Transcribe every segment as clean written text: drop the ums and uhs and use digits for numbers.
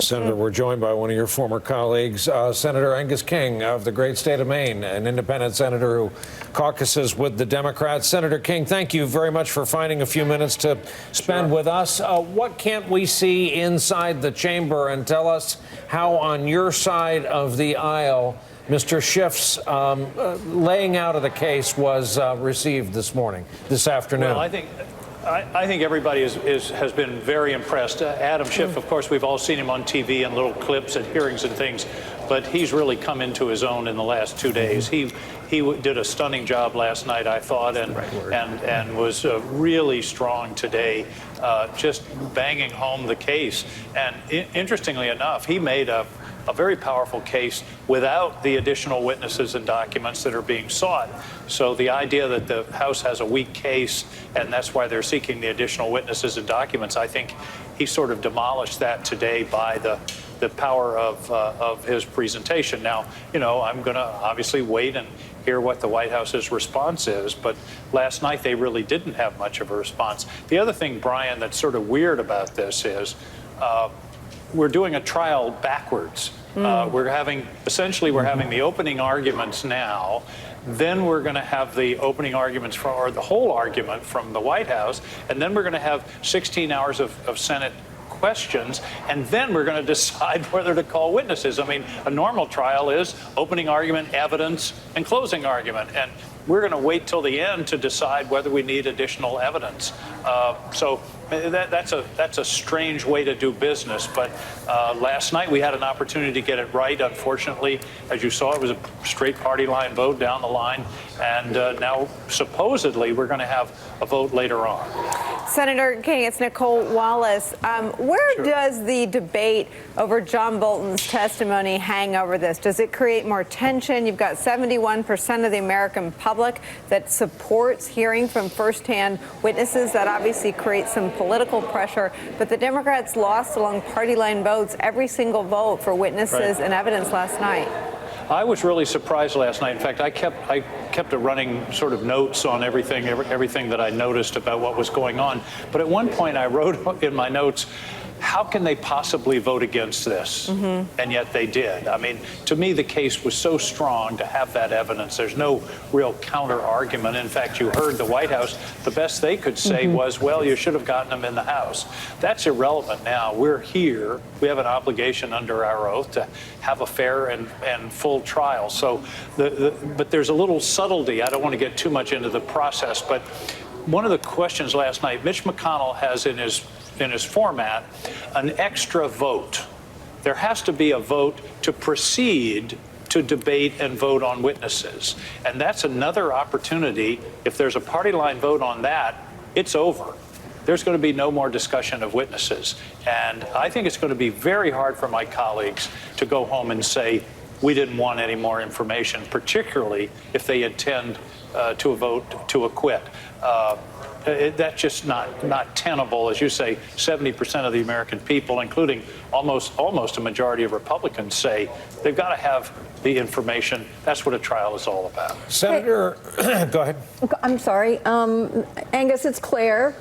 Senator, we're joined by one of your former colleagues, Senator Angus King of the great state of Maine, an independent senator who caucuses with the Democrats. Senator King, thank you very much for finding a few minutes to spend with us. What can't we see inside the chamber, and tell us how on your side of the aisle Mr. Schiff's laying out of the case was received this afternoon? Well, I think everybody has been very impressed. Adam Schiff, of course, we've all seen him on TV and little clips at hearings and things, but he's really come into his own in the last 2 days. He did a stunning job last night, I thought, and was really strong today, just banging home the case. And interestingly enough, he made a very powerful case without the additional witnesses and documents that are being sought. So the idea that the House has a weak case and that's why they're seeking the additional witnesses and documents, I think he sort of demolished that today by the power of his presentation. Now, you know, I'm going to obviously wait and hear what the White House's response is, but last night they really didn't have much of a response. The other thing, Brian, that's sort of weird about this is we're doing a trial backwards. We're having the opening arguments now, then we're going to have the opening arguments or the whole argument from the White House, and then we're going to have 16 hours of Senate questions, and then we're going to decide whether to call witnesses. I mean, a normal trial is opening argument, evidence, and closing argument, and we're going to wait till the end to decide whether we need additional evidence. So that's a strange way to do business. But last night we had an opportunity to get it right. Unfortunately, as you saw, it was a straight party line vote down the line. And now supposedly we're going to have a vote later on. Senator King, it's Nicole Wallace. Where does the debate over John Bolton's testimony hang over this? Does it create more tension? You've got 71% of the American public that supports hearing from firsthand witnesses. That obviously creates some political pressure. But the Democrats lost along party line votes every single vote for witnesses and evidence last night. I was really surprised last night. In fact, I kept a running sort of notes on everything that I noticed about what was going on. But at one point I wrote in my notes, how can they possibly vote against this? And yet they did. I mean, to me, the case was so strong to have that evidence. There's no real counter argument. In fact, you heard the White House, the best they could say was, well, you should have gotten them in the House. That's irrelevant now. We're here. We have an obligation under our oath to have a fair and full trial. So, but there's a little subtlety. I don't want to get too much into the process, but one of the questions last night, Mitch McConnell has in his format an extra vote. There has to be a vote to proceed to debate and vote on witnesses. And that's another opportunity. If there's a party line vote on that, it's over. There's going to be no more discussion of witnesses. And I think it's going to be very hard for my colleagues to go home and say, we didn't want any more information, particularly if they intend to a vote to acquit. That's just not tenable. As you say, 70% of the American people, including almost a majority of Republicans, say they've got to have the information. That's what a trial is all about. Senator, go ahead. I'm sorry. Angus, it's Claire.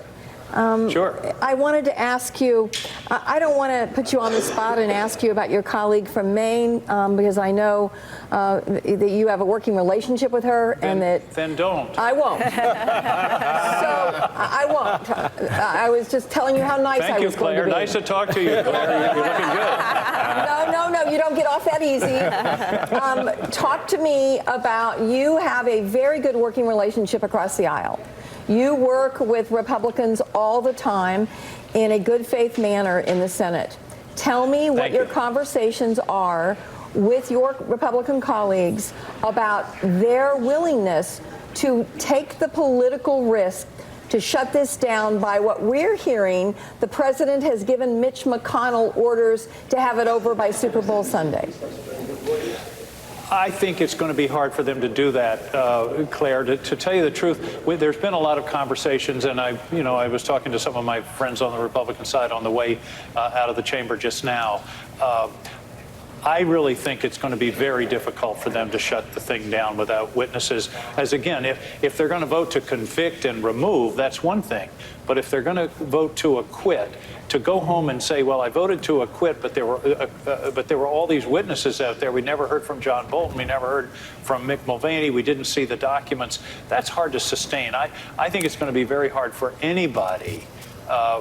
Sure. I wanted to ask you, I don't want to put you on the spot and ask you about your colleague from Maine, because I know that you have a working relationship with her. Then don't. I won't. So I won't. I was just telling you how nice I was going to be. Thank you, Claire. Nice to talk to you, Claire. You're looking good. No, you don't get off that easy. Talk to me about, you have a very good working relationship across the aisle. You work with Republicans all the time in a good faith manner in the Senate. Tell me what your conversations are with your Republican colleagues about their willingness to take the political risk to shut this down. By what we're hearing, the president has given Mitch McConnell orders to have it over by Super Bowl Sunday. I think it's going to be hard for them to do that, Claire. To tell you the truth, there's been a lot of conversations, and I was talking to some of my friends on the Republican side on the way out of the chamber just now. I really think it's going to be very difficult for them to shut the thing down without witnesses. As again, if they're going to vote to convict and remove, that's one thing. But if they're going to vote to acquit, to go home and say, well, I voted to acquit, but there were all these witnesses out there. We never heard from John Bolton. We never heard from Mick Mulvaney. We didn't see the documents. That's hard to sustain. I think it's going to be very hard for anybody,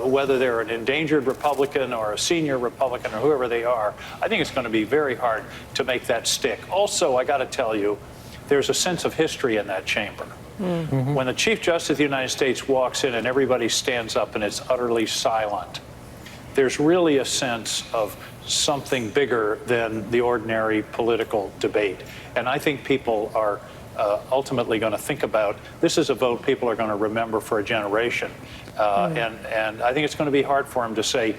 whether they're an endangered Republican or a senior Republican or whoever they are. I think it's going to be very hard to make that stick. Also, I got to tell you, there's a sense of history in that chamber. Mm-hmm. When the Chief Justice of the United States walks in and everybody stands up and it's utterly silent, there's really a sense of something bigger than the ordinary political debate. And I think people are ultimately going to think about, this is a vote people are going to remember for a generation. And I think it's going to be hard for them to say,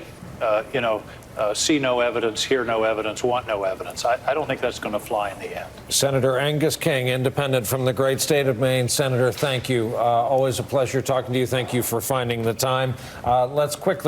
see no evidence, hear no evidence, want no evidence. I don't think that's going to fly in the end. Senator Angus King, independent from the great state of Maine. Senator, thank you. Always a pleasure talking to you. Thank you for finding the time. Let's quickly